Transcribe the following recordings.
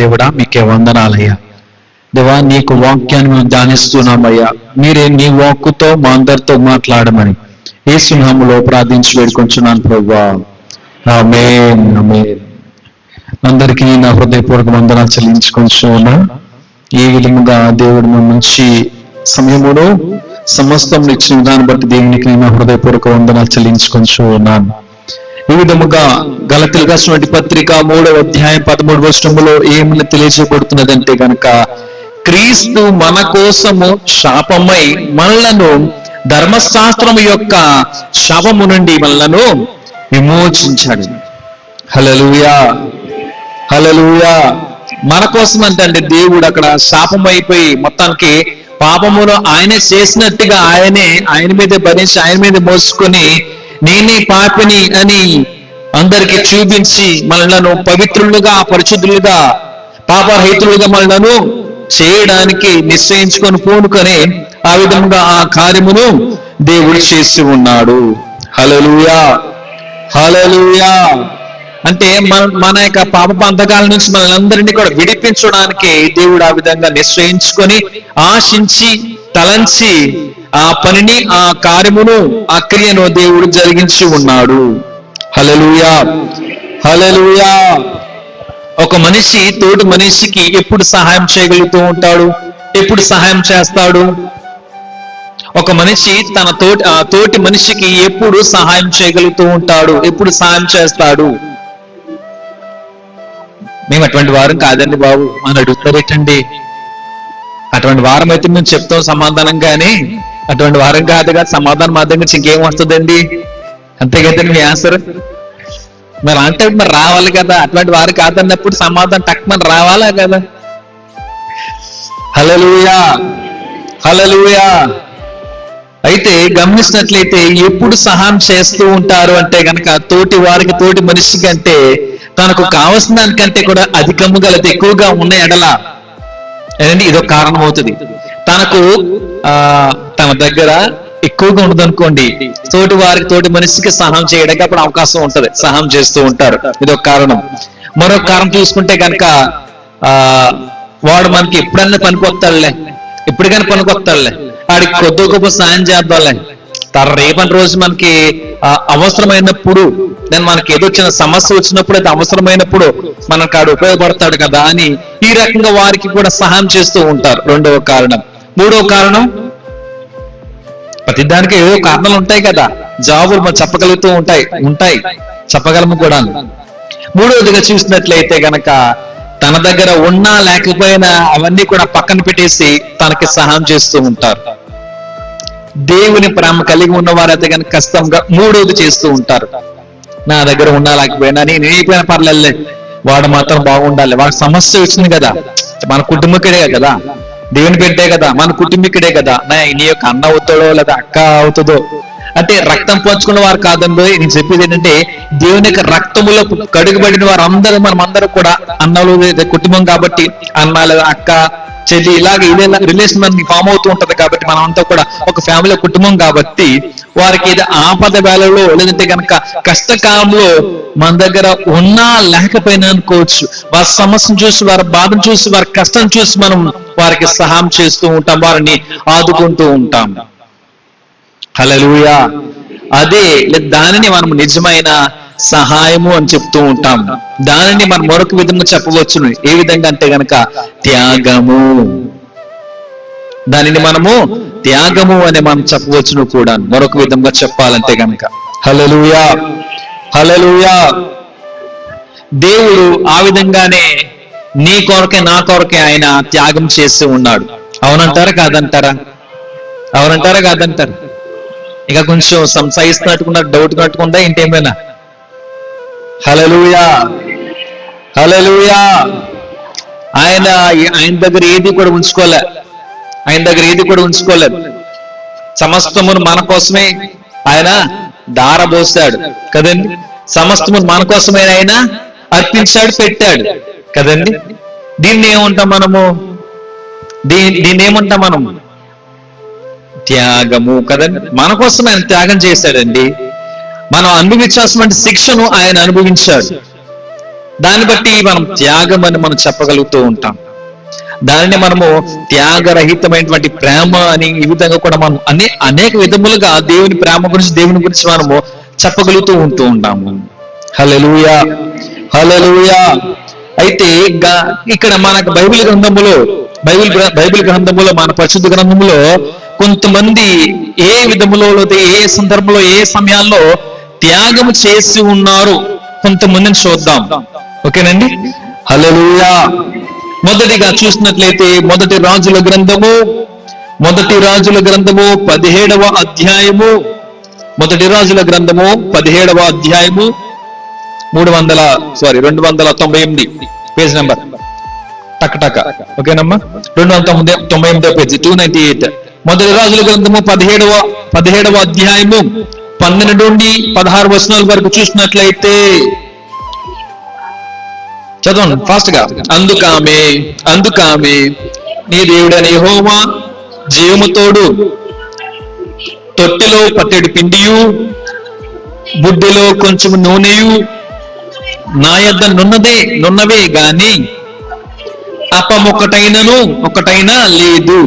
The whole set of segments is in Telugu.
దేవుడా మీకే వందనాలయ్యా. దేవా, నీకు వాక్యాన్ని మేము ధ్యానిస్తున్నామయ్యా. మీరే నీ వాక్కుతో మా అందరితో మాట్లాడమని యేసు నామములో ప్రార్థించి వేడుకొంచున్నాను ప్రభువా. ఆమేన్, ఆమేన్. అందరికీ నా హృదయపూర్వక వందనాలు చెల్లించుకొంచున్నా. ఈ విధంగా దేవుడు మంచి సమయములో సమస్తం ఇచ్చిన దాన్ని బట్టి దేవునికి నా హృదయపూర్వక వందనాలు చెల్లించుకొంచు ఉన్నాను. ఈ విధముగా గలతీయులకు రాసినటువంటి పత్రిక 3వ అధ్యాయం 13వ వచనములో ఏమని తెలియజేయబడుతున్నదంటే గనక, క్రీస్తు మన కోసము శాపమై మనలను ధర్మశాస్త్రము యొక్క శాపము నుండి మనలను విమోచించాడు. హల్లెలూయా, హల్లెలూయా. మన కోసం అంటే దేవుడు అక్కడ శాపం అయిపోయి మొత్తానికి పాపమును ఆయనే చేసినట్టుగా ఆయన మీదే భరించి ఆయన మీద మోసుకొని నేనే పాపిని అని అందరికి చూపించి మనలను పవిత్రులుగా, పరిశుద్ధులుగా, పాపరహితులుగా మనలను చేయడానికి నిశ్చయించుకొని పూనుకొని ఆ విధంగా ఆ కార్యమును దేవుడు చేసి ఉన్నాడు. హల్లెలూయా, హల్లెలూయా. అంటే మన యొక్క పాప బంధకాల నుంచి మనల్ని కూడా విడిపించడానికి దేవుడు ఆ విధంగా నిశ్చయించుకొని ఆశించి తలంచి ఆ పనిని, ఆ కార్యమును, ఆ క్రియను దేవుడు జరిగించి ఉన్నాడు. హల్లెలూయా, హల్లెలూయా. ఒక మనిషి తోటి మనిషికి ఎప్పుడు సహాయం చేయగలుగుతూ ఉంటాడు? ఎప్పుడు సహాయం చేస్తాడు? ఒక మనిషి తన తోటి మనిషికి ఎప్పుడు సహాయం చేయగలుగుతూ ఉంటాడు? ఎప్పుడు సహాయం చేస్తాడు? మేము అటువంటి వారం కాదండి బాబు అని అడుగుతారేటండి. అటువంటి వారం అయితే మేము చెప్తాం సమాధానంగానే, అటువంటి వారం కాదుగా సమాధానం మాత్రం ఇంకేం వస్తుందండి? అంతే కదండి మీ ఆన్సర్. మరి అంటే మరి రావాలి కదా, అటువంటి వారు కాదన్నప్పుడు సమాధానం టక్మని రావాలా కదా. హల్లెలూయా, హల్లెలూయా. అయితే గమనించినట్లయితే ఎప్పుడు సహాయం చేస్తూ ఉంటారు అంటే గనక తోటి వారికి, తోటి మనిషి కంటే తనకు కావలసిన దానికంటే కూడా అధికము గలది ఎక్కువగా ఉన్న ఎడల ఏదండి ఇదొక కారణం అవుతుంది. తనకు తన దగ్గర ఎక్కువగా ఉండదు అనుకోండి, తోటి వారికి, తోటి మనిషికి సహాయం చేయడానికి అప్పుడు అవకాశం ఉంటది, సహాయం చేస్తూ ఉంటారు. ఇదొక కారణం. మరొక కారణం చూసుకుంటే కనుక వాడు మనకి ఎప్పుడన్నా పనికొస్తాడులే, ఎప్పటికైనా పనికొస్తాడులే, వాడికి కొద్ది గొప్ప సాయం చేద్దాంలే, రేపటి రోజు మనకి అవసరమైనప్పుడు, నేను మనకి ఏదో చిన్న సమస్య వచ్చినప్పుడు అయితే అవసరమైనప్పుడు మనకు ఆడు ఉపయోగపడతాడు కదా అని ఈ రకంగా వారికి కూడా సహాయం చేస్తూ ఉంటారు. రెండవ కారణం. మూడవ కారణం, ప్రతిదానికి ఏవో కారణాలు ఉంటాయి కదా, జవాబులు మనం చెప్పగలుగుతూ ఉంటాయి చెప్పగలము కూడా. మూడవదిగా చూసినట్లయితే గనక తన దగ్గర ఉన్నా లేకపోయినా అవన్నీ కూడా పక్కన పెట్టేసి తనకి సహాయం చేస్తూ ఉంటారు. దేవుని ప్రేమ కలిగి ఉన్న వారైతే కనుక కష్టంగా మూడోది చేస్తూ ఉంటారు. నా దగ్గర ఉన్నా లేకపోయినా, నేను అయిపోయినా పర్లేదు, వాడు మాత్రం బాగుండాలి, వాడి సమస్య వచ్చింది కదా, మన కుటుంబకుడే కదా, దేవుని పెట్టే కదా, మన కుటుంబీకుడే కదా, నీ యొక్క అన్న అవుతాడో లేదా అక్క అవుతుందో అంటే రక్తం పంచుకున్న వారు కాదండి. నేను చెప్పేది ఏంటంటే దేవుని యొక్క రక్తములో కడుగుబడిన వారు అందరూ, మనం అందరూ కూడా అన్నలు, కుటుంబం కాబట్టి అన్న లేదా అక్క, చెల్లి, ఇదే రిలేషన్ మనకి ఫామ్ అవుతూ ఉంటది కాబట్టి మనం అంతా కూడా ఒక ఫ్యామిలీ, కుటుంబం కాబట్టి వారికి ఇది ఆపద వేళలో లేదంటే కనుక కష్టకాలంలో మన దగ్గర ఉన్నా లేకపోయినా అనుకోవచ్చు, వారి సమస్యను చూసి, వారి బాధను చూసి, వారి కష్టం చూసి మనం వారికి సహాయం చేస్తూ ఉంటాం, వారిని ఆదుకుంటూ ఉంటాం. హల్లెలూయా. అదే దానిని మనం నిజమైన సహాయము అని చెప్తూ ఉంటాం. దానిని మనం మరొక విధంగా చెప్పవచ్చును. ఏ విధంగా అంటే గనక త్యాగము. దానిని మనము త్యాగము అని మనం చెప్పవచ్చును కూడా, మరొక విధంగా చెప్పాలంటే గనక. హల్లెలూయా, హల్లెలూయా. దేవుడు ఆ విధంగానే నీ కొరకే, నా కొరకే ఆయన త్యాగం చేస్తూ ఉన్నాడు. అవునంటారా కాదంటారా? అవునంటారా కాదంటారా? ఇక కొంచెం సంశయిస్తున్నట్టుకున్నారు, డౌట్ కట్టుకుందా ఇంకేమైనా? హల్లెలూయా, హల్లెలూయా. ఆయన దగ్గర ఏది కూడా ఉంచుకోలే, ఆయన దగ్గర ఏది కూడా ఉంచుకోలేదు. సమస్తమును మన కోసమే ఆయన దారబోసాడు కదండి. సమస్తమును మన కోసమే ఆయన అర్పించాడు, పెట్టాడు కదండి. దీన్ని ఏమంటాం మనము? దీన్ని ఏమంటాం మనము? త్యాగము కదండి. మన కోసం ఆయన త్యాగం చేశాడండి. మనం అనుభవించాల్సిన శిక్షను ఆయన అనుభవించాడు. దాన్ని బట్టి మనం త్యాగం అని మనం చెప్పగలుగుతూ ఉంటాం. దానిని మనము త్యాగరహితమైనటువంటి ప్రేమ అని ఈ విధంగా కూడా మనం అనేక విధములుగా దేవుని ప్రేమ గురించి, దేవుని గురించి మనము చెప్పగలుగుతూ ఉంటూ ఉంటాము. హల్లెలూయా, హల్లెలూయా. అయితే ఇక్కడ మనకు బైబిల్ గ్రంథములో మన పరిశుద్ధ గ్రంథములో కొంతమంది ఏ విధములో, ఏ సందర్భంలో, ఏ సమయాల్లో త్యాగం చేసి ఉన్నారు కొంతమందిని చూద్దాం. ఓకేనండి. హల్లెలూయా. మొదటిగా చూసినట్లయితే మొదటి రాజుల గ్రంథము 17వ అధ్యాయము, మొదటి రాజుల గ్రంథము 17వ అధ్యాయము 298 పేజ్ నెంబర్ టక్. ఓకేనమ్మా, 298 పేజీ 298. మొదటి రాజుల గ్రంథము 17వ అధ్యాయము 12 నుండి 16 వచనాల వరకు చూసినట్లయితే చదవండి ఫాస్ట్ గా. అందుకామె నీ దేవుడైన యెహోవా జీవముతోడు, తొట్టిలో పట్టెడు పిండియు బుడ్డిలో కొంచెం నూనెయు నా యొద్ద నున్నవే గాని ఒకటైనా లేదు.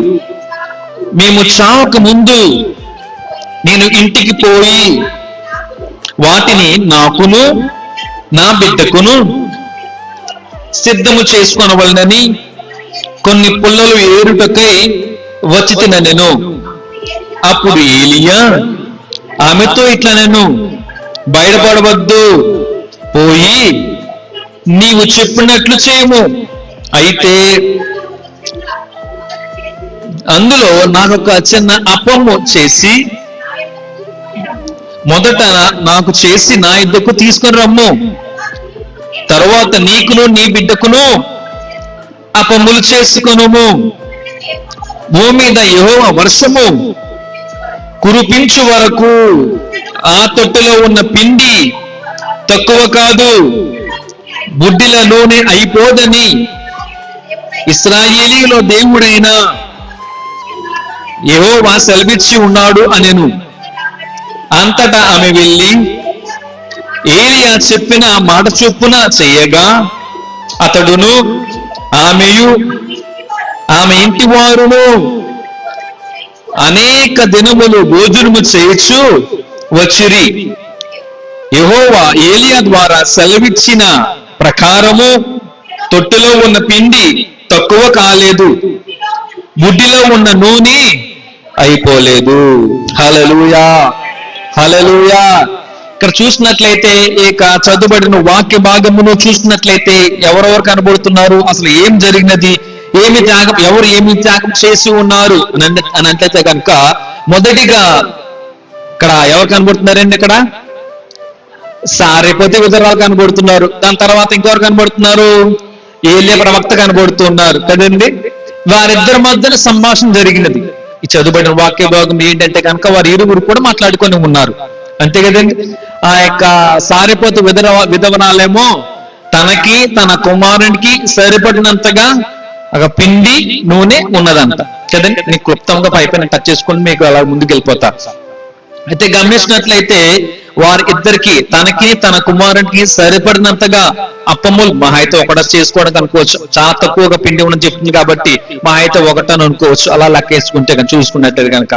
మేము చావక ముందు నేను ఇంటికి పోయి వాటిని నాకును నా బిడ్డకును సిద్ధము చేసుకొనవలనని కొన్ని పుల్లలు ఏరుటకై వచ్చి తినెను. అప్పుడు ఏలియా ఆమెతో ఇట్లా నేను బయటపడవద్దు, పోయి నీవు చెప్పినట్లు చేయము. అయితే అందులో నాకు ఒక చిన్న అప్పము చేసి మొదట నాకు చేసి నా ఇద్దకు తీసుకుని రమ్ము. తరువాత నీకును నీ బిడ్డకును అపములు చేసుకొనుము. భూమి మీద యెహోవా వర్షము కురిపించు వరకు ఆ తొట్టెలో ఉన్న పిండి తక్కువ కాదు, బుడ్డిల నూనె అయిపోదని ఇశ్రాయేలీయుల దేవుడైన యెహోవా సెలవిచ్చి ఉన్నాడు అనెను. అంతటా ఆమె వెళ్ళి ఏలియా చెప్పిన మాట చొప్పున చెయ్యగా అతడును ఆమెయు ఆమె ఇంటి వారును అనేక దినములు భోజనము చేయుచు వచ్చిరి. యెహోవా ఏలియా ద్వారా సెలవిచ్చిన ప్రకారము తొట్టిలో ఉన్న పిండి తక్కువ కాలేదు, బుడ్డిలో ఉన్న నూనె అయిపోలేదు. హల్లెలూయా, హల్లెలూయా. ఇక్కడ చూసినట్లయితే ఇక చదువుబడిన వాక్య భాగమును చూసినట్లయితే ఎవరెవరు కనబడుతున్నారు, అసలు ఏం జరిగినది, ఎవరు ఏమి త్యాగం చేసి ఉన్నారు అని అట్లయితే కనుక మొదటిగా ఇక్కడ ఎవరు కనబడుతున్నారండి? ఇక్కడ సారేపోతే విధవరాలు కనబడుతున్నారు. దాని తర్వాత ఇంకెవరు కనబడుతున్నారు? ఏలియా ప్రవక్త కనబడుతున్నారు కదండి. వారిద్దరి మధ్యన సంభాషణ జరిగినది. ఈ చదువుబడిన వాక్య భాగం ఏంటంటే కనుక వారి ఇరువురు కూడా మాట్లాడుకొని ఉన్నారు, అంతే కదండి. ఆ యొక్క సారిపోతు విధవరాలేమో తనకి తన కుమారునికి సరిపడినంతగా ఒక పిండి నూనె ఉన్నదంట కదండి. నీకు క్లుప్తంగా పైపైన టచ్ చేసుకుని మీకు అలా ముందుకు వెళ్ళిపోతా. అయితే గమనించినట్లయితే వారి ఇద్దరికి, తనకి తన కుమారునికి సరిపడినంతగా అప్పములు మహా అయితే ఒకట చేసుకోవడానికి అనుకోవచ్చు. చాలా తక్కువగా పిండి ఉన్నది చెప్తుంది కాబట్టి మహా అయితే ఒకటని అనుకోవచ్చు. అలా లెక్కేసుకుంటే కనుక చూసుకున్నట్లయితే కనుక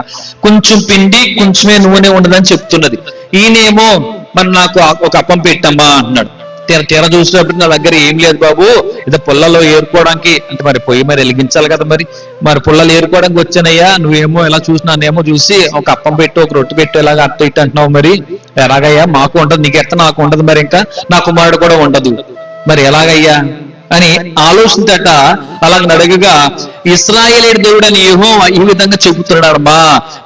కొంచెం పిండి కొంచెమే నూనె ఉండదని చెప్తున్నది. ఈయనేమో మరి నాకు ఒక అప్పం పెట్టమ్మా అంటున్నాడు. తీర చూసినప్పుడు నా దగ్గర ఏం లేదు బాబు, ఇది పుల్లలో ఏరుకోవడానికి అంటే మరి పొయ్యి మరి వెలిగించాలి కదా, మరి పుల్లలు ఏరుకోవడానికి వచ్చానయ్యా, నువ్వేమో ఇలా చూసినానేమో చూసి ఒక అప్పం పెట్టు, ఒక రొట్టె పెట్టు, ఇలాగ అట్ట ఇట్టు అంటున్నావు, మరి ఎలాగయ్యా మాకు ఉండదు, నీకు ఎత్త నాకు ఉండదు, మరి ఇంకా నా కుమారుడు కూడా ఉండదు, మరి ఎలాగయ్యా అని ఆలోచించట. అలాగ అడగగా ఇశ్రాయేలు దేవుడు అని యెహోవా ఈ విధంగా చెబుతున్నాడమ్మా,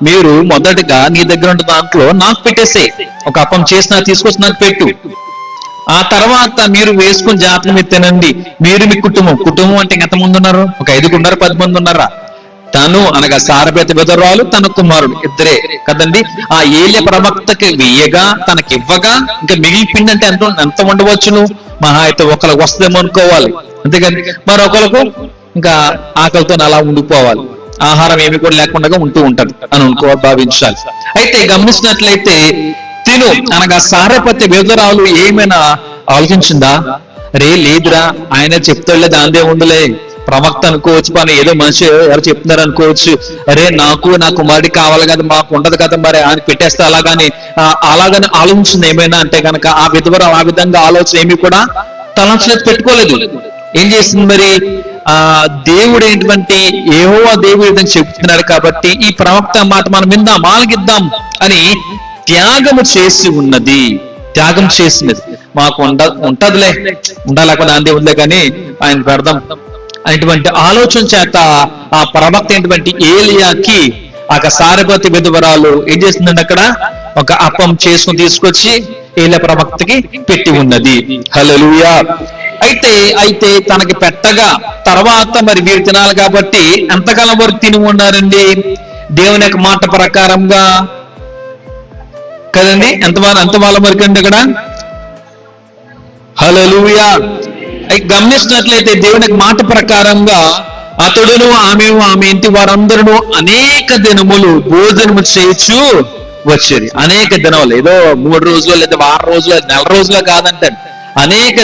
మీరు మొదటగా నీ దగ్గర ఉన్న దాంట్లో నాకు పెట్టేసే, ఒక అప్పం చేసి నాకు తీసుకొచ్చి నాకు పెట్టు. ఆ తర్వాత మీరు వేసుకుని జాతకం మీరు తినండి. మీరు మీ కుటుంబం అంటే ఎంతమంది ఉన్నారు? ఒక 5 ఉన్నారు, 10 మంది ఉన్నారా? తను అనగా సారపేత విధవరాలు, తన కుమారుడు ఇద్దరే కదండి. ఆ ఏలియా ప్రవక్తకి వెయ్యగా తనకి ఇవ్వగా ఇంకా మిగిలిపిండి అంటే ఎంత ఉండవచ్చును? మహా అయితే ఒకరికి వస్తుందేమో అనుకోవాలి, అంతేకాని మరొకరికి ఇంకా ఆకలితో అలా ఉండిపోవాలి, ఆహారం ఏమి కూడా లేకుండా ఉంటూ ఉంటది అని భావించాలి. అయితే గమనించినట్లయితే తిను అనగా సారపతి విధవరాలు ఏమైనా ఆలోచించిందా? రే లేదురా ఆయన చెప్తాడులే, దాందే ఉందిలే, ప్రవక్త అనుకోవచ్చు, పని ఏదో మనిషి ఎవరు చెప్తున్నారు అనుకోవచ్చు, అరే నాకు నా కుమారుడి కావాలి కదా, మాకు ఉండదు కదా, మరి ఆయన పెట్టేస్తే అలాగని ఆలోచించింది ఏమైనా అంటే కనుక ఆ విధవరు ఆ విధంగా ఆలోచన ఏమి కూడా తలంచలేదు, పెట్టుకోలేదు. ఏం చేస్తుంది మరి, దేవుడు ఏంటంటే యెహోవా దేవుడు చెప్తున్నాడు కాబట్టి ఈ ప్రవక్త మాట మనం విందాం, ఆలకిద్దాం అని త్యాగము చేసి ఉన్నది. త్యాగం చేసినది. మాకు ఉంటదిలే, ఉండాలేకపోతే అందే ఉందిలే కానీ ఆయన పెడదాం అనేటువంటి ఆలోచన చేత ఆ ప్రవక్త ఏంటంటే ఏలియాకి ఆ సారెపతి విధవరాలు ఏం చేస్తుందండి, అక్కడ ఒక అప్పం చేసుకుని తీసుకొచ్చి ఏలియా ప్రవక్తకి పెట్టి ఉన్నది. హల్లెలూయా. అయితే తనకి పెట్టగా తర్వాత మరి వీరు తినాలి కాబట్టి ఎంతకాలం వరకు తిని ఉన్నారండి, దేవుని యొక్క మాట ప్రకారంగా కదండి, ఎంతకాలం వరకు అండి అక్కడ. హల్లెలూయా. గమనించినట్లయితే దేవుని యొక్క మాట ప్రకారంగా అతడును ఆమె ఇంటి వారందరూ అనేక దినములు భోజనము చేయొచ్చు వచ్చేది. అనేక దినములు, ఏదో 3 రోజులు లేదా 6 రోజులు నెల రోజులు కాదంటే అనేక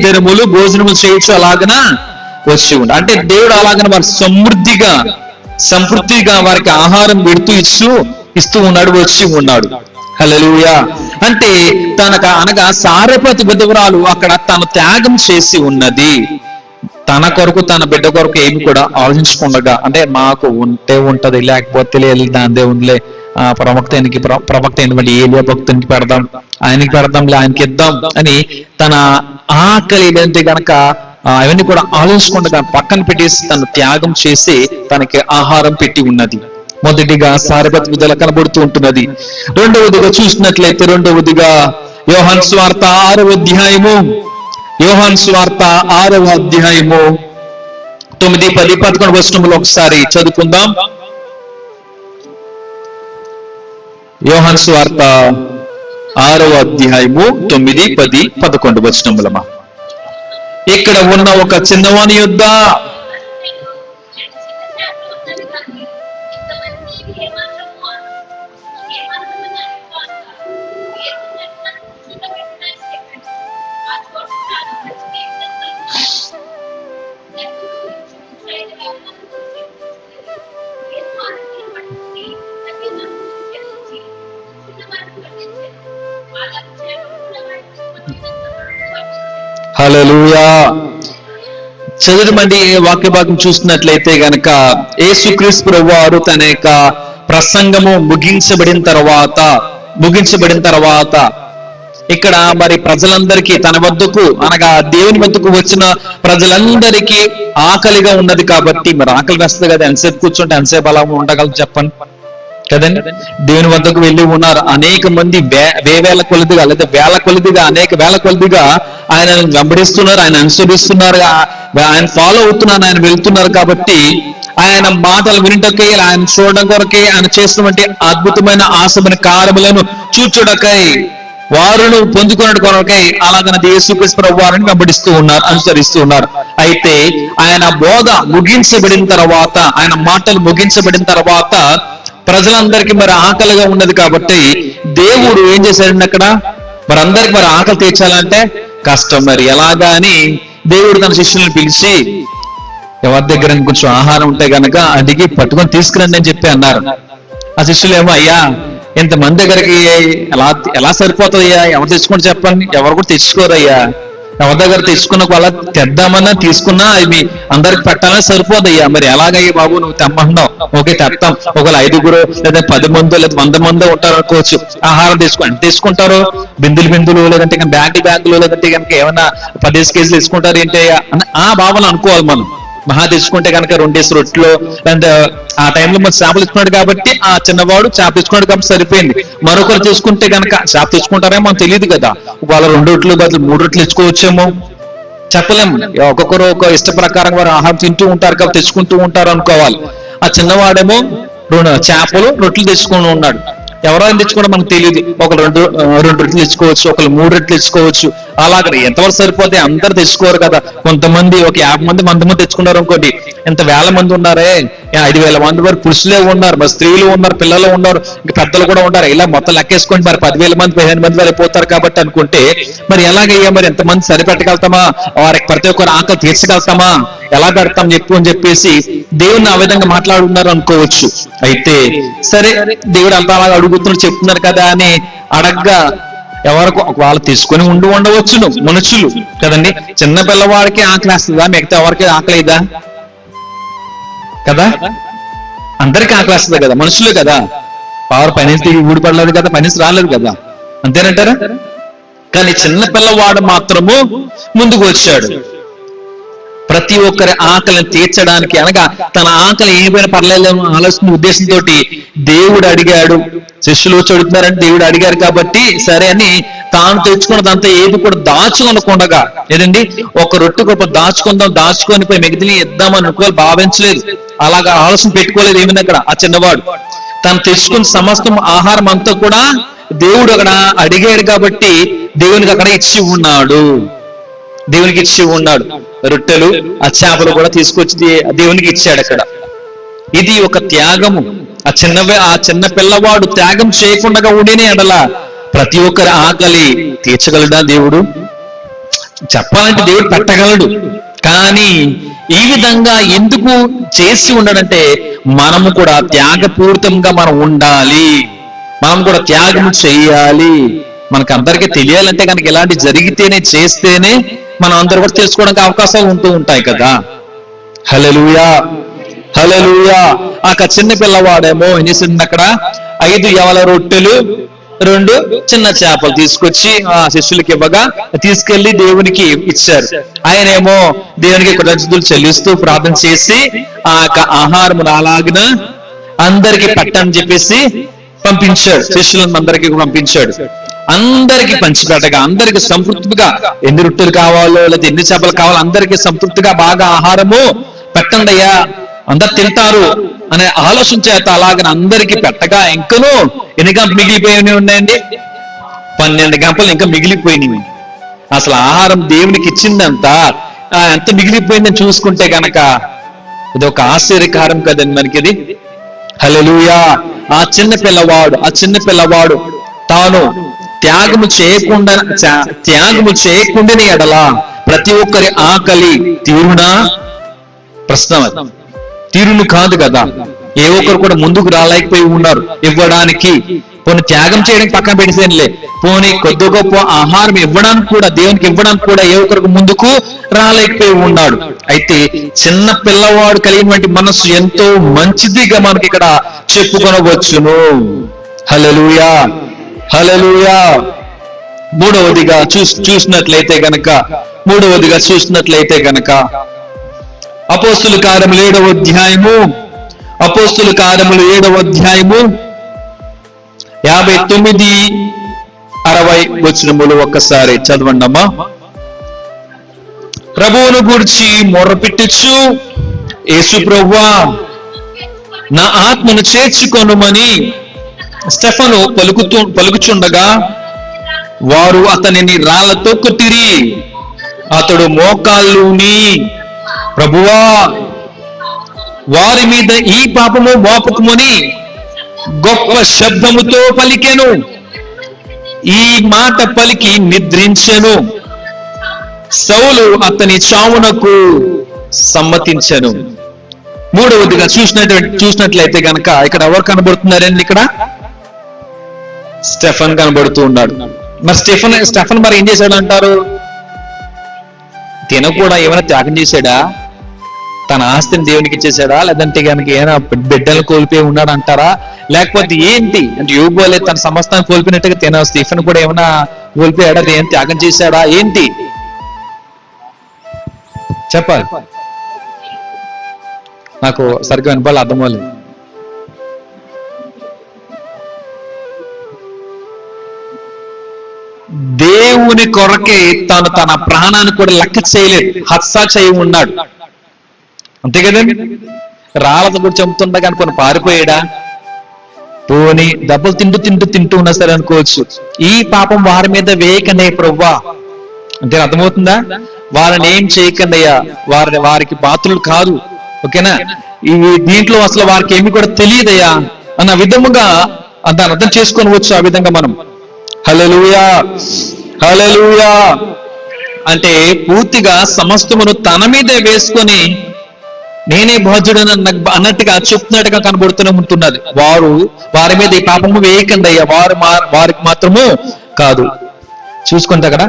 దినములు భోజనము చేయొచ్చు అలాగన వచ్చి ఉండి. అంటే దేవుడు అలాగన వారు సంతృప్తిగా వారికి ఆహారం పెడుతూ ఇస్తూ ఉన్నాడు, వచ్చి ఉన్నాడు. హల్లెలూయా. అంటే అనగా సారెపతి విధవరాలు అక్కడ తను త్యాగం చేసి ఉన్నది. తన కొరకు తన బిడ్డ కొరకు ఏమి కూడా ఆలోచించకుండా, అంటే మాకు ఉంటే ఉంటది లేకపోతే లేదు, దాందే ఉందిలే, ప్రవక్త ఏంటంటే ఏలియా భక్తునికి పెడదాం, ఆయనకి పెడదాంలే, ఆయనకి ఇద్దాం అని తన ఆకలి ఏంటంటే గనక అవన్నీ కూడా ఆలోచించకుండా పక్కన పెట్టేసి తను త్యాగం చేసి తనకి ఆహారం పెట్టి ఉన్నది. మొదటిగా సారెపతి విధుల కనబడుతూ ఉంటున్నది. రెండవదిగా చూసినట్లయితే యోహాను సువార్త 6వ అధ్యాయము 9, 10, 11 వచనములు ఒకసారి చదువుకుందాం. యోహాను సువార్త 6వ అధ్యాయము 9, 10, 11 వచనములమా. ఇక్కడ ఉన్న ఒక చిన్నవాని యొద్ద హల్లెలూయా. చదువుమండి వాక్య భాగం చూస్తున్నట్లయితే గనక యేసుక్రీస్తు ప్రభువారు తన యొక్క ప్రసంగము ముగించబడిన తర్వాత ఇక్కడ మరి ప్రజలందరికీ తన వద్దకు అనగా దేవుని వద్దకు వచ్చిన ప్రజలందరికీ ఆకలిగా ఉన్నది కాబట్టి, మరి ఆకలి వేస్తుంది కదా, ఎంతసేపు కూర్చుంటే ఎంతసేపు అలా ఉండగలదు చెప్పండి కదండి. దేవుని వద్దకు వెళ్ళి ఉన్నారు అనేక మంది, వేల కొలదిగా లేదా వేల కొలదిగా, అనేక వేల కొలదిగా ఆయన వెంబడిస్తున్నారు, ఆయన అనుసరిస్తున్నారు, ఆయన ఫాలో అవుతున్నారు, ఆయన వెళ్తున్నారు. కాబట్టి ఆయన మాటలు వినటకై, ఆయన చూడడం కొరకై, ఆయన చేస్తున్నటువంటి అద్భుతమైన ఆశమైన కార్యములను చూచుటకై, వారును పొందుకున్న కొరకై అలాగన యేసుక్రీస్తు ప్రభువు వారిని వెంబడిస్తూ ఉన్నారు, అనుసరిస్తూ ఉన్నారు. అయితే ఆయన బోధ ముగించబడిన తర్వాత, ఆయన మాటలు ముగించబడిన తర్వాత ప్రజలందరికీ మరి ఆకలిగా ఉన్నది కాబట్టి దేవుడు ఏం చేశాడండి, అక్కడ మరి అందరికి మరి ఆకలి తీర్చాలంటే కష్టం, మరి ఎలాగా అని దేవుడు తన శిష్యులను పిలిచి ఎవరి దగ్గర కొంచెం ఆహారం ఉంటే గనక అడిగి పట్టుకొని తీసుకురండి అని చెప్పి అన్నారు. ఆ శిష్యులు ఏమో, అయ్యా ఇంతమంది దగ్గరికి ఎలా సరిపోతుందయ్యా, ఎవరు తెచ్చుకోండి చెప్పండి, ఎవరు కూడా తెచ్చుకోరయ్యా, ఎవరి దగ్గర తెచ్చుకున్న వాళ్ళ తెద్దామన్నా తీసుకున్నా అవి అందరికి పెట్టాలని సరిపోదయ్యా, మరి ఎలాగయ్యా బాబు నువ్వు తెమ్మంటున్నావు, ఓకే తెస్తాం, ఒకవేళ 5 లేదా 10 మందో లేదా 100 మందో ఉంటారు అనుకోవచ్చు. ఆహారం తీసుకుంటారు బిందులు లేదంటే బ్యాగులు లేదంటే కనుక ఏమన్నా 10 కేజీలు తీసుకుంటారు ఏంటయ్యా అని ఆ భావన అనుకోవాలి మనం. మహా తెచ్చుకుంటే కనుక 2 రొట్టెలు, లేదంటే ఆ టైంలో మరి చేపలు తెచ్చుకున్నాడు కాబట్టి ఆ చిన్నవాడు చేప తెచ్చుకున్నాడు కాబట్టి సరిపోయింది. మరొకరు తీసుకుంటే కనుక చేప తెచ్చుకుంటారేమో మనకు తెలియదు కదా, వాళ్ళ 2 రొట్టెలు బదులు 3 రొట్టెలు తెచ్చుకోవచ్చేమో చెప్పలేము. ఒక్కొక్కరు ఒక ఇష్ట ప్రకారం వారు ఆహారం తింటూ ఉంటారు కాబట్టి తెచ్చుకుంటూ ఉంటారు అనుకోవాలి. ఆ చిన్నవాడేమో 2 చేపలు రొట్టెలు తెచ్చుకుని ఉన్నాడు. ఎవరైనా తెచ్చుకోవడం మనకు తెలియదు. ఒకరు 2 రొట్టెలు తెచ్చుకోవచ్చు, ఒకరు 3 రొట్టెలు తెచ్చుకోవచ్చు. అలాగే ఎంతవరకు సరిపోతే అందరు తెచ్చుకోరు కదా. కొంతమంది ఒక 50 మంది 100 మంది తెచ్చుకున్నారు అనుకోండి, ఇంత వేల మంది ఉన్నారే, 5,000 మంది వరకు పురుషులే ఉన్నారు, మరి స్త్రీలు ఉన్నారు, పిల్లలు ఉన్నారు, ఇంకా పెద్దలు కూడా ఉన్నారు, ఇలా మొత్తం లెక్కేసుకోండి, మరి 10,000 మంది 15 మంది వరకు పోతారు కాబట్టి అనుకుంటే మరి ఎలాగయ్యా, మరి ఎంతమంది సరిపెట్టగలుగుతామా, వారికి ప్రతి ఒక్కరు ఆకలి తీర్చగలుగుతామా, ఎలా పెడతాం చెప్పు అని చెప్పేసి దేవుని ఆ విధంగా మాట్లాడుతున్నారు అనుకోవచ్చు. అయితే సరే, దేవుడు అంతా అలాగ అడుగుతున్నాడు చెప్తున్నారు కదా అని అడగ్గా ఎవరికి వాళ్ళు తీసుకొని ఉండవచ్చును మనుషులు కదండి. చిన్న పిల్లవాడికి ఆకలేస్తుందా, మిగతా ఎవరికి ఆకలేదా కదా? అందరికి ఆకలేస్తుంది కదా, మనుషులే కదా. పవర్ పైనుంచి ఊడిపడలేదు కదా, పైనుంచి రాలేదు కదా, అంతేనంటారా? కానీ చిన్న పిల్లవాడు మాత్రము ముందుకు వచ్చాడు ప్రతి ఒక్కరి ఆకలిని తీర్చడానికి. అనగా తన ఆకలి ఏమైనా పర్లేదు ఆలోచన ఉద్దేశంతో దేవుడు అడిగాడు. శిష్యులు వచ్చి అడుగుతున్నారని దేవుడు అడిగారు కాబట్టి సరే అని తాను తెచ్చుకున్నదంతా ఏది కూడా దాచుకొనకుండగా, ఏదండి ఒక రొట్టె గొప్ప దాచుకొని పోయి మిగతా ఇద్దామని అనుకోవాలి భావించలేదు, అలాగా ఆలోచన పెట్టుకోలేదు. ఏమైనా అక్కడ ఆ చిన్నవాడు తను తెచ్చుకున్న సమస్తం ఆహారం అంతా కూడా దేవుడు అక్కడ అడిగాడు కాబట్టి దేవునికి అక్కడ ఇచ్చి ఉన్నాడు. రొట్టెలు ఆ చేపలు కూడా తీసుకొచ్చి దేవునికి ఇచ్చాడు అక్కడ. ఇది ఒక త్యాగము. ఆ చిన్న పిల్లవాడు త్యాగం చేయకుండా ఉండినే అడలా ప్రతి ఒక్కరి ఆకలి తీర్చగలడా దేవుడు? చెప్పాలంటే దేవుడు పెట్టగలడు. కానీ ఈ విధంగా ఎందుకు చేసి ఉండడంటే మనము కూడా త్యాగపూరితంగా మనం ఉండాలి, మనం కూడా త్యాగం చెయ్యాలి. మనకు అందరికీ తెలియాలంటే కనుక ఇలాంటి జరిగితేనే చేస్తేనే మనం అందరూ కూడా తెలుసుకోవడానికి అవకాశాలు ఉంటూ ఉంటాయి కదా. హల్లెలూయా హల్లెలూయా. ఆ చిన్న పిల్లవాడేమో ఏం చేసింది, అక్కడ 5 యవల రొట్టెలు 2 చిన్న చేపలు తీసుకొచ్చి ఆ శిష్యులకి ఇవ్వగా తీసుకెళ్లి దేవునికి ఇచ్చారు. ఆయనేమో దేవునికి కృతజ్ఞతలు చెల్లిస్తూ ప్రార్థన చేసి ఆ ఆహారం అలాగిన అందరికి పెట్టని చెప్పేసి పంపించాడు. శిష్యులను అందరికీ పంపించాడు. అందరికి పంచిపెట్టగా అందరికి సంతృప్తిగా ఎన్ని రొట్టెలు కావాలో లేదా ఎన్ని చేపలు కావాలో అందరికి సంతృప్తిగా బాగా ఆహారము పెట్టండి అయ్యా, అందరు తింటారు అనే ఆలోచన చేత అలాగని అందరికి పెట్టగా ఇంకనూ ఎన్ని గంపలు మిగిలిపోయినవి ఉన్నాయండి? 12 గంపలు ఇంకా మిగిలిపోయినవి. అసలు ఆహారం దేవునికి ఇచ్చిందంతా ఎంత మిగిలిపోయిందని చూసుకుంటే గనక ఇది ఒక ఆశ్చర్యకారం కదండి మనకి ఇది. హల్లెలూయా. ఆ చిన్న పిల్లవాడు తాను త్యాగము చేయకుండానే ఎడలా ప్రతి ఒక్కరి ఆకలి తీరునా? ప్రశ్న తీరును కాదు కదా. ఏ ఒక్కరు కూడా ముందుకు రాలేకపోయి ఉన్నారు ఇవ్వడానికి. పోనీ త్యాగం చేయడానికి పక్కన పెట్టేసేనులే, పోనీ కొద్ది గొప్ప ఆహారం ఇవ్వడానికి కూడా దేవునికి ఇవ్వడానికి కూడా ఏ ఒక్కరికి ముందుకు రాలేకపోయి ఉన్నాడు. అయితే చిన్న పిల్లవాడు కలిగినటువంటి మనస్సు ఎంతో మంచిదిగా మనకి ఇక్కడ చెప్పుకొనవచ్చును. హల్లెలూయా హల్లెలూయా. మూడవదిగా చూసినట్లయితే గనక అపోస్తుల కార్యములు 7వ అధ్యాయము 59-60 వచనములు ఒక్కసారి చదవండమ్మా. ప్రభువును గూర్చి మొర్రపెట్టుచు, యేసు ప్రభువా నా ఆత్మను చేర్చుకొనుమని స్టెఫను పలుకుచుండగా వారు అతనిని రాళ్లతో కొట్టిరి. అతడు మోకాళ్ళుని, ప్రభువా వారి మీద ఈ పాపము మోపకమని గొప్ప శబ్దముతో పలికెను. ఈ మాట పలికి నిద్రించెను. సౌలు అతని చావునకు సమ్మతించెను. మూడవదిగా చూసినట్లయితే గనక ఇక్కడ ఎవరు కనబడుతున్నారండి? ఇక్కడ స్టెఫన్ కనబడుతూ ఉన్నాడు. మరి స్టెఫన్ మరి ఏం చేశాడు అంటారు? తిన కూడా ఏమైనా త్యాగం చేశాడా? తన ఆస్తిని దేవునికి ఇచ్చేసాడా? లేదంటే కనుక ఏమైనా బిడ్డలు కోల్పోయి ఉన్నాడు అంటారా? లేకపోతే ఏంటి అంటే యోగోలే తన సమస్తాన్ని కోల్పోయినట్టుగా స్టీఫెన్ కూడా ఏమైనా కోల్పోయాడా? ఏం త్యాగం చేశాడా ఏంటి చెప్పాలి? నాకు సరిగ్గా వినపాలి, అర్థమవులేదు. దేవుని కొరకే తాను తన ప్రాణాన్ని కూడా లెక్క చేయలేదు, హత్సాక్షి ఉన్నాడు. అంతే కదండి. రాళ్ళతో కూడా చంపుతుండగా అనుకుని పారిపోయాడా? పోనీ దెబ్బలు తింటూ ఉన్నా సరే అనుకోవచ్చు, ఈ పాపం వారి మీద వేయకనే ప్రవ్వా అంటే అర్థమవుతుందా? వారిని ఏం చేయకన్నయ్యా, వారికి పాత్రులు కాదు, ఓకేనా? ఈ దీంట్లో అసలు వారికి ఏమి కూడా తెలియదయ్యా అన్న విధముగా దాన్ని అర్థం చేసుకొని వచ్చు. ఆ విధంగా మనం హల్లెలూయా హల్లెలూయా అంటే పూర్తిగా సమస్తమును తన మీదే వేసుకొని నేనే బాధ్యుడని అన్నట్టుగా చెప్తున్నట్టుగా కనబడుతూనే ఉంటున్నది. వారి మీద ఈ పాపము వేయకండి అయ్యా, వారికి మాత్రము కాదు. చూసుకుంటే అక్కడ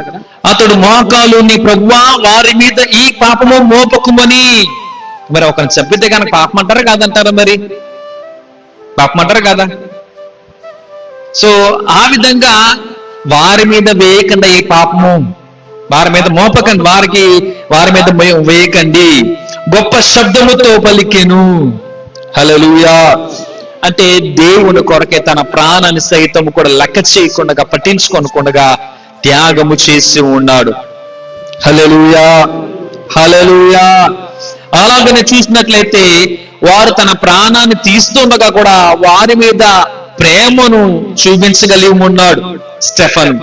అతడు మోకాలు నీ ప్రభువా వారి మీద ఈ పాపము మోపకుమని. మరి ఒకరిని చంపితే కనుక పాపం అంటారా కాదంటారా? మరి పాపం అంటారా కాదా? సో ఆ విధంగా వారి మీద వేయకండి ఈ పాపము, వారి మీద మోపకండి, వారి మీద వేయకండి. గొప్ప శబ్దముతో పలికెను. హల్లెలూయా అంటే దేవుని కొరకే తన ప్రాణాన్ని సైతం కూడా లెక్క చేయకుండా పట్టించుకోనకుండా త్యాగము చేసి ఉన్నాడు. హల్లెలూయా హల్లెలూయా. అలాగనే చూసినట్లయితే వారు తన ప్రాణాన్ని తీస్తుండగా కూడా వారి మీద ప్రేమను చూపించగలిగి ఉన్నాడు స్టెఫన్.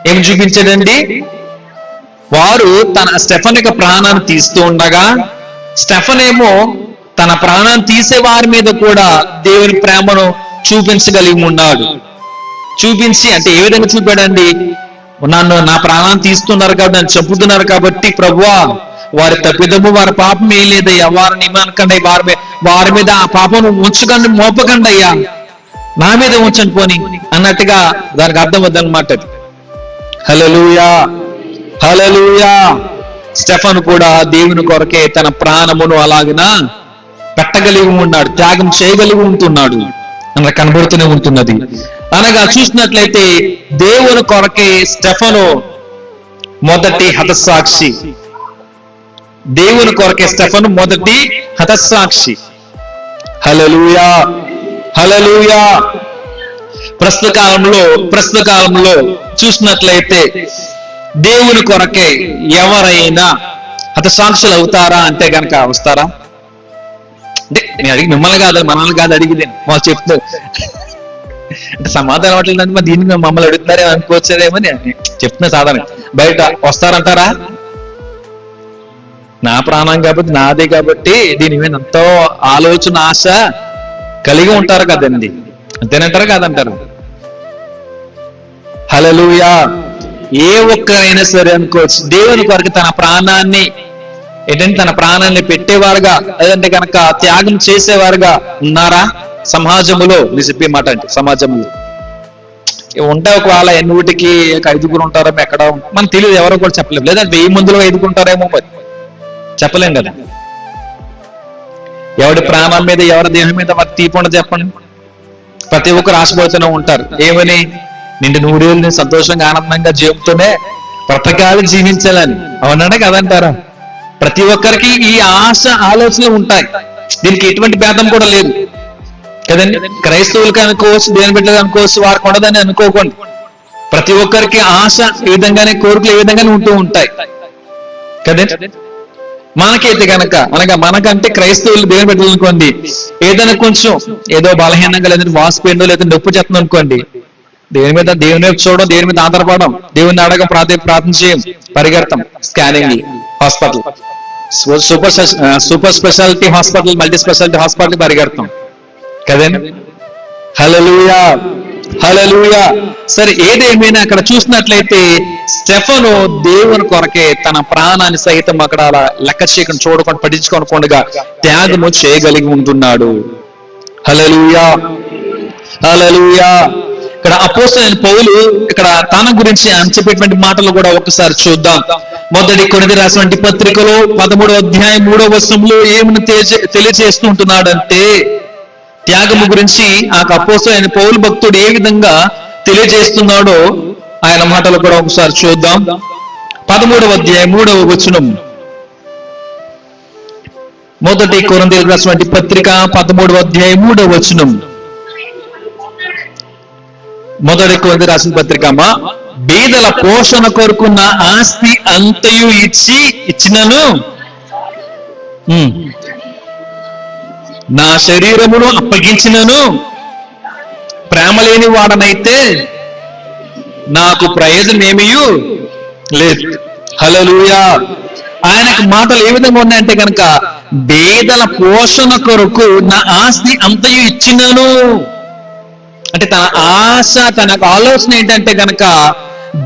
ఏం చూపించాడండి? వారు స్టెఫన్ యొక్క ప్రాణాన్ని తీస్తూ ఉండగా స్టెఫన్ ఏమో తన ప్రాణాన్ని తీసే వారి మీద కూడా దేవుని ప్రేమను చూపించగలిగి ఉన్నాడు. చూపించి అంటే ఏ విధంగా చూపాడండి? నా ప్రాణాన్ని తీస్తున్నారు కాబట్టి, నన్ను చంపుతున్నారు కాబట్టి ప్రభువా వారి తప్పిదము వారి పాపం ఏం లేదయ్యా, వారిని ఏమనకండి, వారి మీద ఆ పాపను ఉంచకండి, మోపకండి అయ్యా, నా మీద ఉంచండి పోని అన్నట్టుగా దానికి అర్థం వద్దనమాట. హల్లెలూయా హల్లెలూయా. స్టెఫన్ కూడా దేవుని కొరకే తన ప్రాణమును అలాగిన పెట్టగలిగి ఉన్నాడు, త్యాగం చేయగలిగి ఉంటున్నాడు అన్న కనబడుతూనే ఉంటున్నది. అనగా చూసినట్లయితే దేవుని కొరకే స్టెఫను మొదటి హతసాక్షి. దేవుని కొరకే స్టెఫను మొదటి హతసాక్షి. హల్లెలూయా హల్లెలూయా. ప్రస్తుత కాలంలో చూసినట్లయితే దేవుని కొరకే ఎవరైనా హతసాక్షులు అవుతారా అంటే కనుక వస్తారా? అంటే నేను అడిగి మిమ్మల్ని కాదు, మనల్ని కాదు అడిగితే వాళ్ళు చెప్తారు అంటే సమాధానం అవ్వట్లేదంటే మరి దీన్ని మమ్మల్ని అడుగుతున్నారేమో అనుకోవచ్చేదేమో అని చెప్తున్నా. సాధారణ బయట వస్తారంటారా? నా ప్రాణం కాబట్టి, నాదే కాబట్టి దీని మీద ఎంతో ఆలోచన ఆశ కలిగి ఉంటారు కదండి, అంతేనంటారా కాదంటారు? హల్లెలూయా. ఏ ఒక్కరైనా సరే అనుకోవచ్చు దేవుని కొరకు తన ప్రాణాన్ని ఏంటంటే తన ప్రాణాన్ని పెట్టేవారుగా లేదంటే కనుక త్యాగం చేసేవారుగా ఉన్నారా సమాజంలో? నేను చెప్పే మాట అంటే సమాజంలో ఉంటే ఒకవేళ ఎన్నిటికి 5గురు ఉంటారేమో, ఎక్కడ మనకు తెలియదు, ఎవరో కూడా చెప్పలేము. లేదా 1000 మందిలో 5 ఉంటారేమో, మరి చెప్పలేం కదా. ఎవడి ప్రాణం మీద ఎవరి దేహం మీద మరి తీపి ఉండదు చెప్పండి. ప్రతి ఒక్కరు ఆశపడుతూనే ఉంటారు ఏమని? నిండు 100 ఏళ్ళు సంతోషంగా ఆనందంగా జీవితోనే బ్రతకాలి, జీవించాలని. అవునంటే కదంటారా? ప్రతి ఒక్కరికి ఈ ఆశ ఆలోచనలు ఉంటాయి. దీనికి ఎటువంటి భేదం కూడా లేదు కదండి. క్రైస్తవులకి అనుకోవచ్చు, దేని బిడ్డలు అనుకోవచ్చు, వారికి ఉండదని అనుకోకండి. ప్రతి ఒక్కరికి ఆశ ఈ విధంగానే, కోరికలు ఈ విధంగానే ఉంటూ ఉంటాయి కదండి. మనకైతే కనుక మనకంటే క్రైస్తవులు దేవుని బిడ్డలు అనుకోండి, ఏదైనా కొంచెం ఏదో బలహీనంగా లేదంటే వాసిపోయిందో లేదంటే నొప్పి చేస్తుంది అనుకోండి, దేవుని వైపు చూడడం, దేవుని మీద ఆధారపడడం, దేవుని అడగం, ప్రార్థన చేయం, పరిగెడతాం scanning hospital, super speciality hospital, multi speciality hospital పరిగెడతాం కదండి. హల్లెలూయా హల్లెలూయా. సరే ఏదేమైనా అక్కడ చూసినట్లయితే స్టెఫను దేవుని కొరకే తన ప్రాణాన్ని సైతం అక్కడ అలా లెక్క చేయకుండా, చూడకుండా, పట్టించుకోనకుండా త్యాగము చేయగలిగి ఉంటున్నాడు. హల్లెలూయా హల్లెలూయా. ఇక్కడ అపోస్తలుడైన పౌలు ఇక్కడ తన గురించి చెప్పేటువంటి మాటలు కూడా ఒకసారి చూద్దాం. మొదటి కొరింథీ రాసినటువంటి పత్రికలో 13వ అధ్యాయం 3వ వచనంలో ఏమని తెలియజేస్తూ ఉంటున్నాడంటే, త్యాగము గురించి ఆ అపోస్తలుడైన పౌలు భక్తుడు ఏ విధంగా తెలియజేస్తున్నాడో ఆయన మాటలు కూడా ఒకసారి చూద్దాం. 13వ అధ్యాయం 3వ వచనం. మొదటి కొరింథీయులకు రాసినటువంటి పత్రిక 13వ అధ్యాయం 3వ వచనం. మొదటి కొరింథీ రాసిన పత్రికమ్మా, బీదల పోషణ కొరకున్న ఆస్తి అంతయు ఇచ్చినను నా శరీరమును అప్పగించినను ప్రేమ లేని వాడనైతే నాకు ప్రయోజనం ఏమీ లేదు. హల్లెలూయా. ఆయనకు మాటలు ఏ విధంగా ఉన్నాయంటే కనుక, పేదల పోషణ కొరకు నా ఆస్తి అంతయు ఇచ్చినాను. అంటే తన ఆశ, తన ఆలోచన ఏంటంటే గనక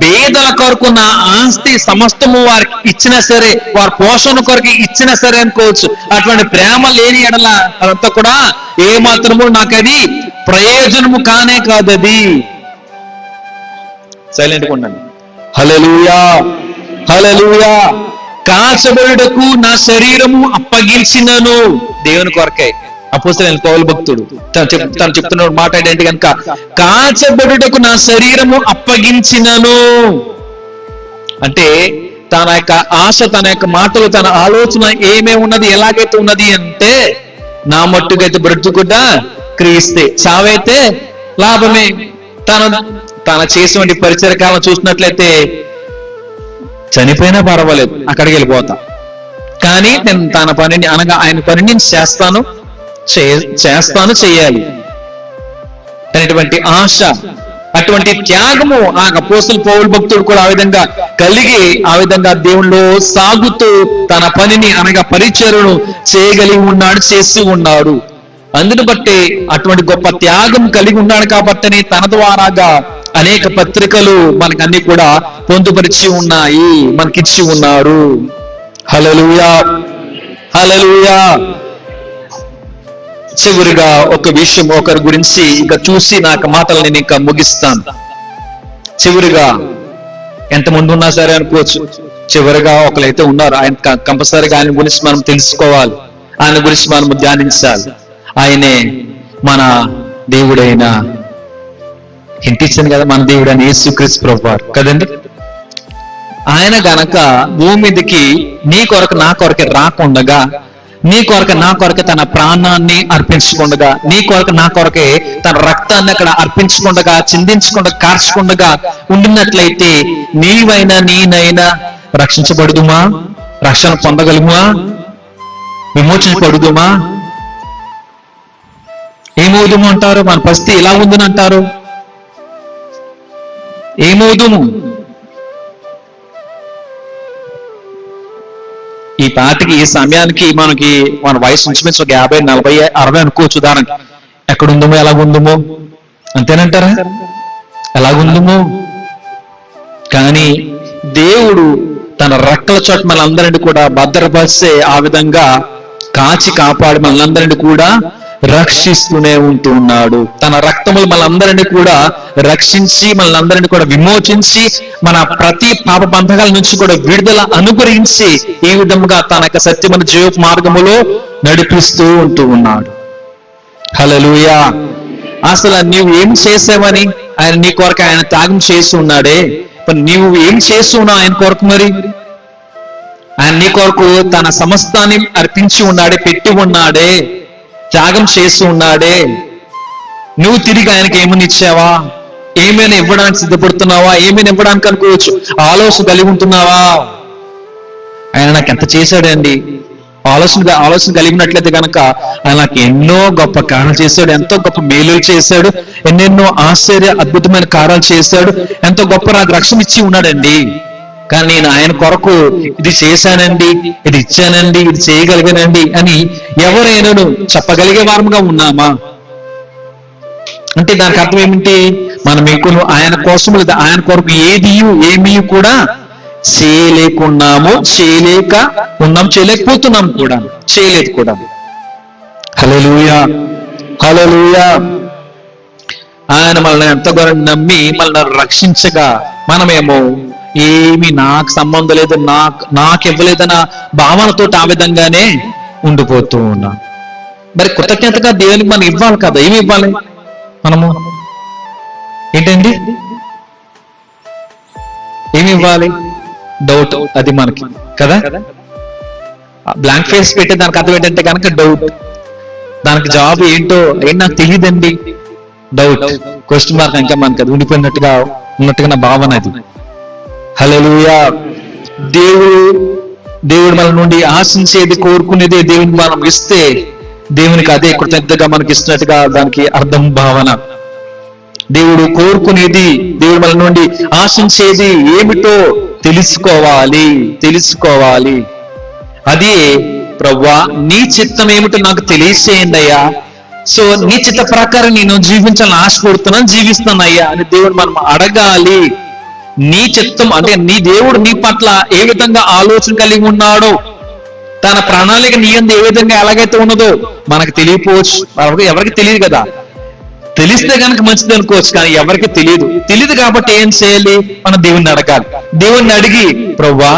పేదల కొరకు నా ఆస్తి సమస్తము వారికి ఇచ్చినా సరే, వారి పోషణ కొరకు ఇచ్చినా సరే అనుకోవచ్చు. అటువంటి ప్రేమ లేని ఎడల అదంతా కూడా ఏ మాత్రము నాకు అది ప్రయోజనము కానే కాదు. అది సైలెంట్గా ఉండండి. హల్లెలూయా, హల్లెలూయా. కాచబడుటకు నా శరీరము అప్పగించినను. దేవుని కొరకే అపోస్తలుడైన పౌలు భక్తుడు తను చెప్తున్న మాట ఏంటంటే కనుక కాచబడుటకు నా శరీరము అప్పగించినను. అంటే తన యొక్క ఆశ, తన యొక్క మాటలు, తన ఆలోచన ఏమేమి ఉన్నది, ఎలాగైతే ఉన్నది అంటే నా మట్టుకైతే బ్రతుకుట క్రీస్తే, చావైతే లాభమే. తన చేసినటువంటి పరిచయ కాలం చూసినట్లయితే చనిపోయినా పర్వాలేదు, అక్కడికి వెళ్ళిపోతా, కానీ నేను తన పనిని అనగా ఆయన పనిని చేస్తాను చేయాలి అనేటువంటి ఆశ, అటువంటి త్యాగము ఆ అపోస్తలుడు పౌలు భక్తుడు కూడా ఆ విధంగా కలిగి ఆ విధంగా దేవుళ్ళో సాగుతూ తన పనిని అనగా పరిచర్యను చేయగలిగి ఉన్నాడు, చేస్తూ ఉన్నాడు. అందును బట్టి అటువంటి గొప్ప త్యాగం కలిగి ఉన్నాడు కాబట్టి తన ద్వారాగా అనేక పత్రికలు మనకన్నీ కూడా పొందుపరిచి ఉన్నాయి, మనకిచ్చి ఉన్నారు. హల్లెలూయా, హల్లెలూయా. చివరిగా ఒక విషయం ఒకరి గురించి ఇక చూసి నాకు మాటలు నేను ఇంకా ముగిస్తాను. చివరిగా ఎంతమంది ఉన్నా సరే అనుకోవచ్చు, చివరిగా ఒకరైతే ఉన్నారు, ఆయన కంపల్సరీగా ఆయన గురించి మనం తెలుసుకోవాలి, ఆయన గురించి మనం ధ్యానించాలి. ఆయనే మన దేవుడైన, ఇంటిచ్చాను కదా, మన దేవుడైన యేసుక్రీస్తు ప్రభువారు కదండి. ఆయన గనక భూమి మీదకి నీ కొరకు నా కొరకే రాకుండగా, నీ కొరకు నా కొరకే తన ప్రాణాన్ని అర్పించకుండగా, నీ కొరకు నా కొరకే తన రక్తాన్ని అక్కడ అర్పించకుండగా, చిందించకుండా, కార్చకుండగా ఉండినట్లయితే నీవైనా నేనైనా రక్షించబడుదుమా? రక్షణ పొందగలుగుమా? విమోచించబడుదుమా? ఏమవుదుము అంటారు? మన పరిస్థితి ఇలా ఉందని అంటారు. ఏమవుదుము? ఈ పాటికి ఈ సమయానికి మనకి మన వయసు నుంచి ఒక 50, 40, 60 అనుకోవచ్చు. ఉదాహరణకి ఎక్కడుందమో, ఎలాగుందమో, అంతేనంటారా? ఎలాగుందమో. కానీ దేవుడు తన రెక్కల చోట మనందరినీ కూడా భద్రపరిచే ఆ విధంగా కాచి కాపాడి మనందరినీ కూడా రక్షిస్తూనే ఉంటూ ఉన్నాడు. తన రక్తములు మనందరినీ కూడా రక్షించి, మనందరినీ కూడా విమోచించి, మన ప్రతి పాప బంధకాల నుంచి కూడా విడుదల అనుగ్రహించి ఈ విధముగా తన యొక్క సత్యమైన జీవ మార్గములో నడిపిస్తూ ఉంటూ ఉన్నాడు. హల్లెలూయా. అసలు నీవు ఏం చేసావని ఆయన నీ కొరకు ఆయన త్యాగం చేసి ఉన్నాడే, నీవు ఏం చేస్తున్నావు ఆయన కొరకు? మరి ఆయన నీ కొరకు తన సమస్తాన్ని అర్పించి ఉన్నాడే, పెట్టి ఉన్నాడే, త్యాగం చేస్తూ ఉన్నాడే. నువ్వు తిరిగి ఆయనకి ఏమని ఇచ్చావా? ఏమైనా ఇవ్వడానికి సిద్ధపడుతున్నావా? ఏమైనా ఇవ్వడానికి అనుకోవచ్చు, ఆలోచన కలిగి ఉంటున్నావా? ఆయన నాకు ఎంత చేశాడండి, ఆలోచన కలిగినట్లయితే కనుక ఆయన నాకు ఎన్నో గొప్ప కార్యాలు చేశాడు, ఎంతో గొప్ప మేలులు చేశాడు, ఎన్నెన్నో ఆశ్చర్య అద్భుతమైన కార్యాలు చేశాడు, ఎంతో గొప్ప నాకు రక్షణ ఇచ్చి ఉన్నాడండి. కానీ నేను ఆయన కొరకు ఇది చేశానండి, ఇది ఇచ్చానండి, ఇది చేయగలిగానండి అని ఎవరైనా చెప్పగలిగే వారముగా ఉన్నామా? అంటే దానికి అర్థం ఏమిటి? మనం ఎక్కువ ఆయన కోసం లేదా ఆయన కొరకు ఏమీ కూడా చేయలేకున్నాము, చేయలేక ఉన్నాం, చేయలేకపోతున్నాం కూడా, చేయలేదు కూడా. హల్లెలూయా, హల్లెలూయా. ఆయన మనల్ని ఎంతగానో నమ్మి మనల్ని రక్షించగా మనమేమో ఏమి నాకు సంబంధం లేదు, నాకు ఇవ్వలేదన్న భావనతో ఆ విధంగానే ఉండిపోతూ ఉన్నాం. మరి కృతజ్ఞతగా దేవునికి మనం ఇవ్వాలి కదా. ఏమి ఇవ్వాలి మనము? ఏంటండి ఏమి ఇవ్వాలి? డౌట్ అది మనకి కదా. బ్లాంక్ ఫేస్ పెట్టే దానికి అర్థం ఏంటంటే కనుక డౌట్. దానికి జవాబు ఏంటో నాకు తెలియదండి, డౌట్, క్వశ్చన్ మార్క్ ఇంకా మనకి అది ఉండిపోయినట్టుగా నా భావన అది. హల్లెలూయా. దేవుడు మన నుండి ఆశించేది, కోరుకునేది దేవునికి మనం ఇస్తే దేవునికి అదే కృతజ్ఞతగా మనకి ఇస్తున్నట్టుగా దానికి అర్థం, భావన. దేవుడు కోరుకునేది, దేవుడు మన నుండి ఆశించేది ఏమిటో తెలుసుకోవాలి. అది ప్రవ్వా నీ చిత్తం ఏమిటో నాకు తెలియచేయండి అయ్యా. సో నీ చిత్త ప్రకారం నేను జీవించాలని ఆశపడుతున్నాను, జీవిస్తాను అయ్యా అని దేవుడు మనం అడగాలి. నీ చిత్తం అంటే నీ దేవుడు నీ పట్ల ఏ విధంగా ఆలోచన కలిగి ఉన్నాడో, తన ప్రణాళిక నీ యందు ఏ విధంగా ఎలాగైతే ఉన్నదో మనకు తెలియపోవచ్చు. ఎవరికి తెలియదు కదా. తెలిస్తే కనుక మంచిది అనుకోవచ్చు, కానీ ఎవరికి తెలియదు కాబట్టి ఏం చేయాలి? మనం దేవుణ్ణి అడగాలి. దేవుణ్ణి అడిగి ప్రవ్వా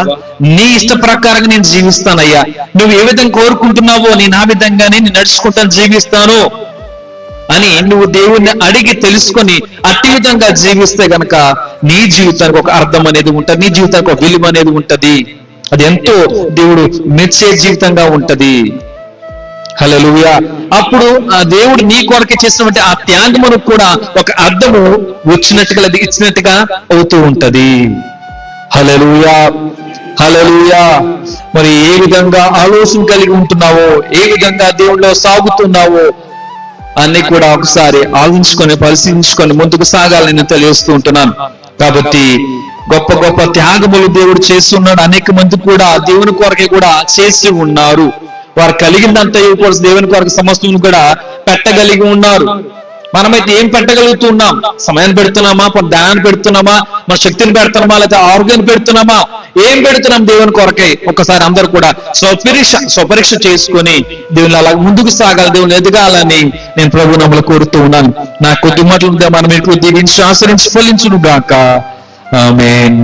నీ ఇష్ట ప్రకారంగా నేను జీవిస్తానయ్యా, నువ్వు ఏ విధంగా కోరుకుంటున్నావో నేను ఆ విధంగానే నేను నడుచుకుంటాను, జీవిస్తాను అని నువ్వు దేవుణ్ణి అడిగి తెలుసుకొని అట్టి విధంగా జీవిస్తే గనక నీ జీవితానికి ఒక అర్థం అనేది ఉంటది, నీ జీవితానికి ఒక విలువ అనేది ఉంటది. అది ఎంతో దేవుడు మెచ్చే జీవితంగా ఉంటది. హల్లెలూయా. అప్పుడు ఆ దేవుడు నీ కొరకే చేసినటువంటి ఆ త్యాగమునకు కూడా ఒక అర్థము వచ్చినట్టుగా అది ఇచ్చినట్టుగా అవుతూ ఉంటది. హల్లెలూయా, హల్లెలూయా. మరి ఏ విధంగా ఆలోచన కలిగి ఉంటున్నావో, ఏ విధంగా దేవుడిలో సాగుతున్నావో అన్ని కూడా ఒకసారి ఆలోచించుకొని పరిశీలించుకొని ముందుకు సాగాలని నేను తెలియజేస్తూ ఉంటున్నాను. కాబట్టి గొప్ప గొప్ప త్యాగములు దేవుడు చేస్తున్నాడు. అనేక మంది కూడా దేవుని కొరకే కూడా చేసి ఉన్నారు. వారు కలిగిందంతా దేవుని కొరకు సమస్తం కూడా పెట్టగలిగి ఉన్నారు. మనమైతే ఏం పెట్టగలుగుతున్నాం? సమయాన్ని పెడుతున్నామా, ధ్యానాన్ని పెడుతున్నామా, మన శక్తిని పెడుతున్నామా, లేదా ఆరోగ్యాన్ని పెడుతున్నామా? ఏం పెడుతున్నాం దేవుని కొరకై? ఒకసారి అందరూ కూడా స్వపరీక్ష చేసుకొని దేవుని అలా ముందుకు సాగాలి, దేవుని ఎదగాలని నేను ప్రభు నమ్మలు కోరుతూ ఉన్నాను. నా కొద్ది మాటలు మనం దీవించి ఆశ్రయించి ఫలించును గాక. ఆమేన్.